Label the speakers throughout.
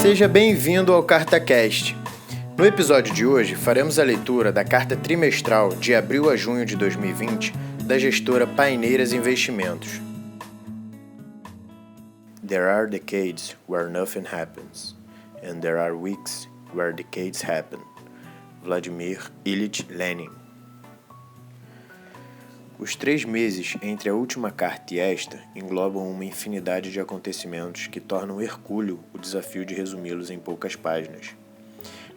Speaker 1: Seja bem-vindo ao CartaCast. No episódio de hoje, faremos a leitura da carta trimestral de abril a junho de 2020 da gestora Paineiras Investimentos. There are decades where nothing happens, and there are weeks where decades happen. Vladimir Ilyich Lenin. Os 3 meses entre a última carta e esta englobam uma infinidade de acontecimentos que tornam hercúleo o desafio de resumi-los em poucas páginas.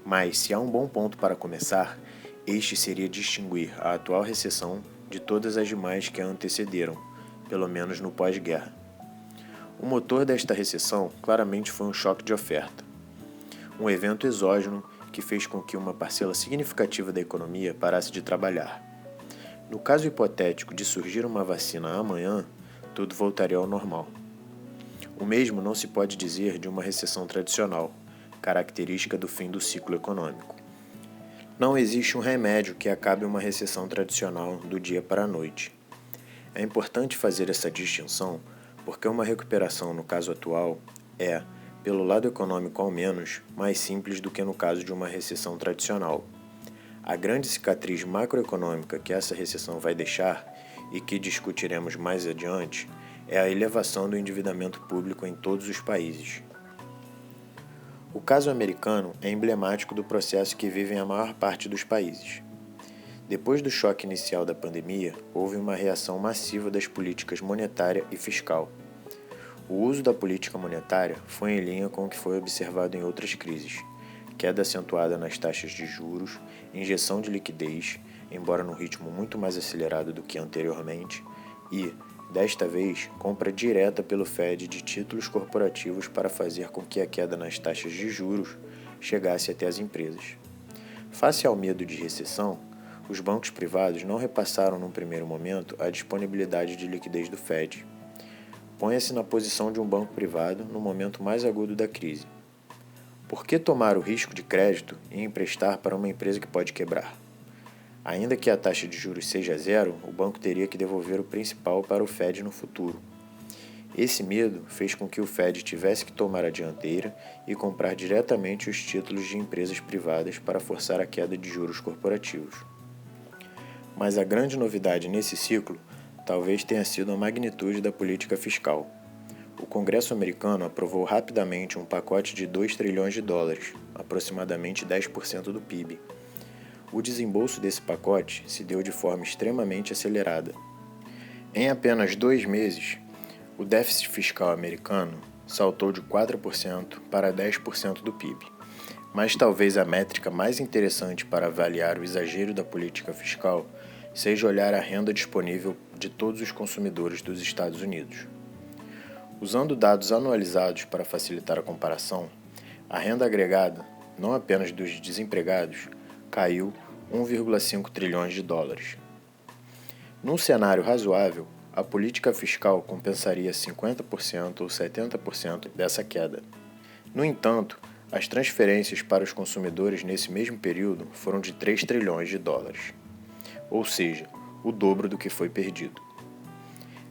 Speaker 1: Mas, se há um bom ponto para começar, este seria distinguir a atual recessão de todas as demais que a antecederam, pelo menos no pós-guerra. O motor desta recessão claramente foi um choque de oferta. Um evento exógeno que fez com que uma parcela significativa da economia parasse de trabalhar. No caso hipotético de surgir uma vacina amanhã, tudo voltaria ao normal. O mesmo não se pode dizer de uma recessão tradicional, característica do fim do ciclo econômico. Não existe um remédio que acabe uma recessão tradicional do dia para a noite. É importante fazer essa distinção porque uma recuperação no caso atual é, pelo lado econômico ao menos, mais simples do que no caso de uma recessão tradicional. A grande cicatriz macroeconômica que essa recessão vai deixar, e que discutiremos mais adiante, é a elevação do endividamento público em todos os países. O caso americano é emblemático do processo que vivem a maior parte dos países. Depois do choque inicial da pandemia, houve uma reação massiva das políticas monetária e fiscal. O uso da política monetária foi em linha com o que foi observado em outras crises. Queda acentuada nas taxas de juros, injeção de liquidez, embora num ritmo muito mais acelerado do que anteriormente, e, desta vez, compra direta pelo Fed de títulos corporativos para fazer com que a queda nas taxas de juros chegasse até as empresas. Face ao medo de recessão, os bancos privados não repassaram num primeiro momento a disponibilidade de liquidez do Fed. Ponha-se na posição de um banco privado no momento mais agudo da crise. Por que tomar o risco de crédito e emprestar para uma empresa que pode quebrar? Ainda que a taxa de juros seja zero, o banco teria que devolver o principal para o Fed no futuro. Esse medo fez com que o Fed tivesse que tomar a dianteira e comprar diretamente os títulos de empresas privadas para forçar a queda de juros corporativos. Mas a grande novidade nesse ciclo talvez tenha sido a magnitude da política fiscal. O Congresso americano aprovou rapidamente um pacote de 2 trilhões de dólares, aproximadamente 10% do PIB. O desembolso desse pacote se deu de forma extremamente acelerada. Em apenas 2 meses, o déficit fiscal americano saltou de 4% para 10% do PIB. Mas talvez a métrica mais interessante para avaliar o exagero da política fiscal seja olhar a renda disponível de todos os consumidores dos Estados Unidos. Usando dados anualizados para facilitar a comparação, a renda agregada, não apenas dos desempregados, caiu 1,5 trilhões de dólares. Num cenário razoável, a política fiscal compensaria 50% ou 70% dessa queda. No entanto, as transferências para os consumidores nesse mesmo período foram de 3 trilhões de dólares, ou seja, o dobro do que foi perdido.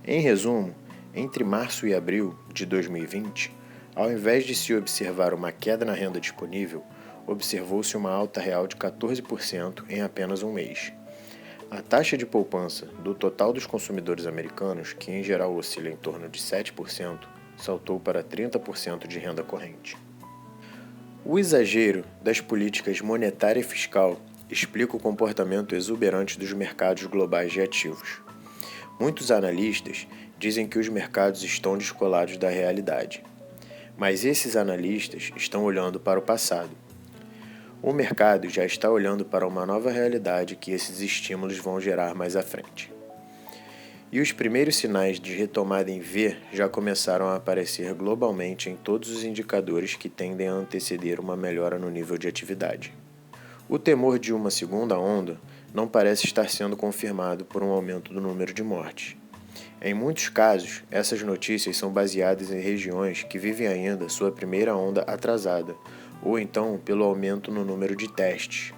Speaker 1: Em resumo, entre março e abril de 2020, ao invés de se observar uma queda na renda disponível, observou-se uma alta real de 14% em apenas um mês. A taxa de poupança do total dos consumidores americanos, que em geral oscila em torno de 7%, saltou para 30% de renda corrente. O exagero das políticas monetária e fiscal explica o comportamento exuberante dos mercados globais de ativos. Muitos analistas dizem que os mercados estão descolados da realidade. Mas esses analistas estão olhando para o passado. O mercado já está olhando para uma nova realidade que esses estímulos vão gerar mais à frente. E os primeiros sinais de retomada em V já começaram a aparecer globalmente em todos os indicadores que tendem a anteceder uma melhora no nível de atividade. O temor de uma segunda onda não parece estar sendo confirmado por um aumento do número de mortes. Em muitos casos, essas notícias são baseadas em regiões que vivem ainda sua primeira onda atrasada, ou então pelo aumento no número de testes.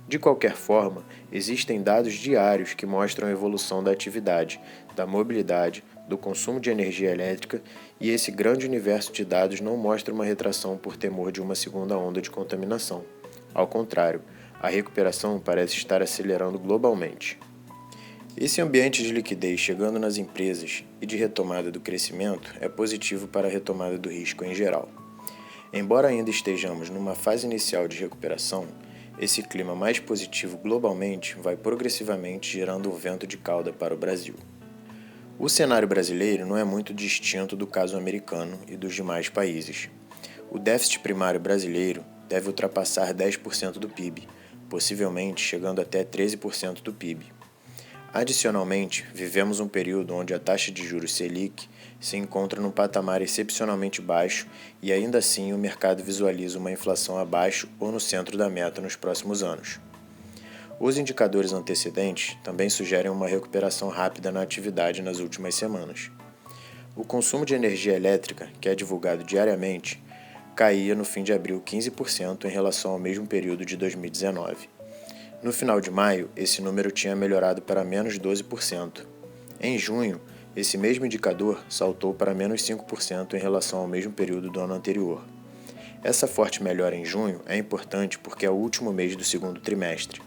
Speaker 1: De qualquer forma, existem dados diários que mostram a evolução da atividade, da mobilidade, do consumo de energia elétrica e esse grande universo de dados não mostra uma retração por temor de uma segunda onda de contaminação. Ao contrário, a recuperação parece estar acelerando globalmente. Esse ambiente de liquidez chegando nas empresas e de retomada do crescimento é positivo para a retomada do risco em geral. Embora ainda estejamos numa fase inicial de recuperação, esse clima mais positivo globalmente vai progressivamente gerando o vento de cauda para o Brasil. O cenário brasileiro não é muito distinto do caso americano e dos demais países. O déficit primário brasileiro deve ultrapassar 10% do PIB, possivelmente chegando até 13% do PIB. Adicionalmente, vivemos um período onde a taxa de juros Selic se encontra num patamar excepcionalmente baixo e ainda assim o mercado visualiza uma inflação abaixo ou no centro da meta nos próximos anos. Os indicadores antecedentes também sugerem uma recuperação rápida na atividade nas últimas semanas. O consumo de energia elétrica, que é divulgado diariamente, caía no fim de abril 15% em relação ao mesmo período de 2019. No final de maio, esse número tinha melhorado para menos 12%. Em junho, esse mesmo indicador saltou para menos 5% em relação ao mesmo período do ano anterior. Essa forte melhora em junho é importante porque é o último mês do segundo trimestre.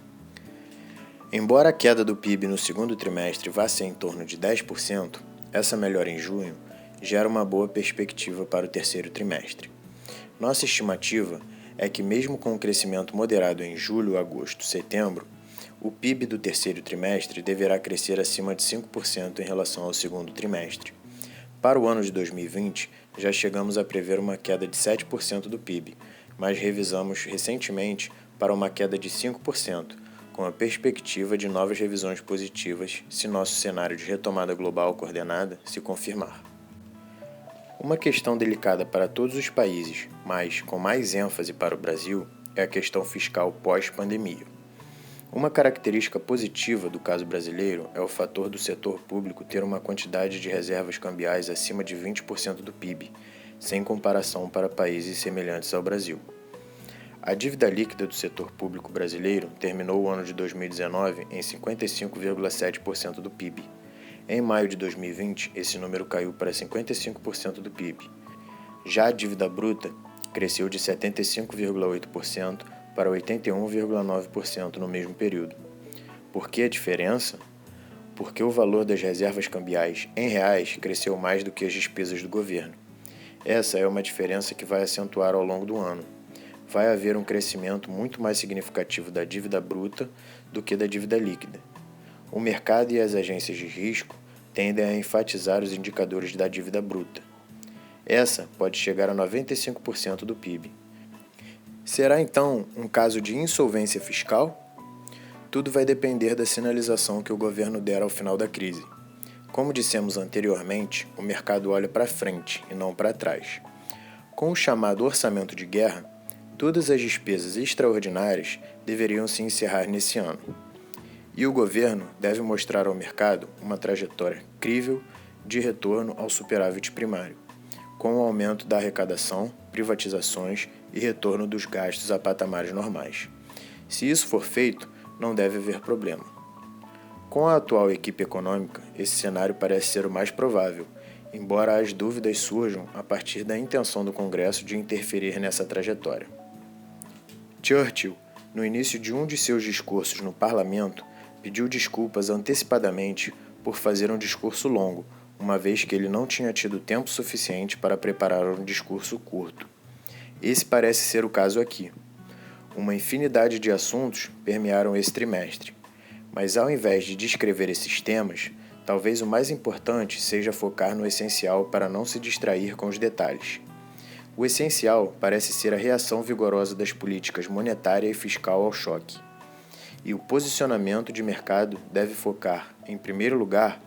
Speaker 1: Embora a queda do PIB no segundo trimestre vá ser em torno de 10%, essa melhora em junho gera uma boa perspectiva para o terceiro trimestre. Nossa estimativa é que mesmo com um crescimento moderado em julho, agosto, setembro, o PIB do terceiro trimestre deverá crescer acima de 5% em relação ao segundo trimestre. Para o ano de 2020, já chegamos a prever uma queda de 7% do PIB, mas revisamos recentemente para uma queda de 5%, com a perspectiva de novas revisões positivas se nosso cenário de retomada global coordenada se confirmar. Uma questão delicada para todos os países, mas com mais ênfase para o Brasil, é a questão fiscal pós-pandemia. Uma característica positiva do caso brasileiro é o fator do setor público ter uma quantidade de reservas cambiais acima de 20% do PIB, sem comparação para países semelhantes ao Brasil. A dívida líquida do setor público brasileiro terminou o ano de 2019 em 55,7% do PIB. Em maio de 2020, esse número caiu para 55% do PIB. Já a dívida bruta cresceu de 75,8% para 81,9% no mesmo período. Por que a diferença? Porque o valor das reservas cambiais em reais cresceu mais do que as despesas do governo. Essa é uma diferença que vai acentuar ao longo do ano. Vai haver um crescimento muito mais significativo da dívida bruta do que da dívida líquida. O mercado e as agências de risco tendem a enfatizar os indicadores da dívida bruta. Essa pode chegar a 95% do PIB. Será então um caso de insolvência fiscal? Tudo vai depender da sinalização que o governo der ao final da crise. Como dissemos anteriormente, o mercado olha para frente e não para trás. Com o chamado orçamento de guerra, todas as despesas extraordinárias deveriam se encerrar nesse ano. E o governo deve mostrar ao mercado uma trajetória crível de retorno ao superávit primário, com o aumento da arrecadação, privatizações e retorno dos gastos a patamares normais. Se isso for feito, não deve haver problema. Com a atual equipe econômica, esse cenário parece ser o mais provável, embora as dúvidas surjam a partir da intenção do Congresso de interferir nessa trajetória. Churchill, no início de um de seus discursos no parlamento, pediu desculpas antecipadamente por fazer um discurso longo, uma vez que ele não tinha tido tempo suficiente para preparar um discurso curto. Esse parece ser o caso aqui. Uma infinidade de assuntos permearam esse trimestre, mas ao invés de descrever esses temas, talvez o mais importante seja focar no essencial para não se distrair com os detalhes. O essencial parece ser a reação vigorosa das políticas monetária e fiscal ao choque. E o posicionamento de mercado deve focar, em primeiro lugar,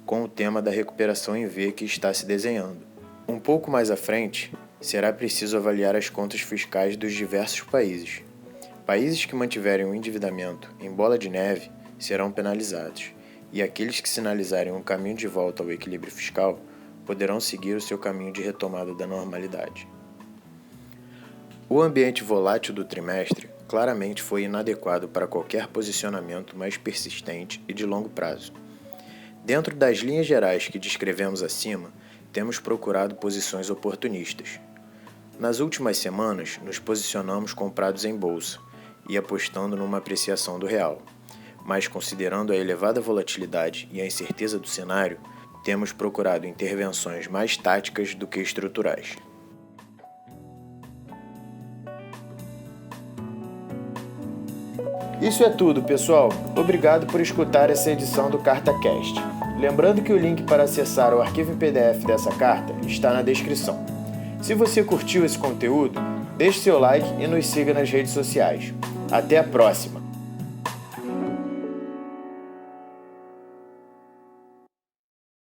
Speaker 1: com o tema da recuperação em V que está se desenhando. Um pouco mais à frente, será preciso avaliar as contas fiscais dos diversos países. Países que mantiverem o endividamento em bola de neve serão penalizados, e aqueles que sinalizarem um caminho de volta ao equilíbrio fiscal poderão seguir o seu caminho de retomada da normalidade. O ambiente volátil do trimestre claramente foi inadequado para qualquer posicionamento mais persistente e de longo prazo. Dentro das linhas gerais que descrevemos acima, temos procurado posições oportunistas. Nas últimas semanas, nos posicionamos comprados em bolsa e apostando numa apreciação do real. Mas considerando a elevada volatilidade e a incerteza do cenário, temos procurado intervenções mais táticas do que estruturais. Isso é tudo, pessoal. Obrigado por escutar essa edição do CartaCast. Lembrando que o link para acessar o arquivo em PDF dessa carta está na descrição. Se você curtiu esse conteúdo, deixe seu like e nos siga nas redes sociais. Até a próxima!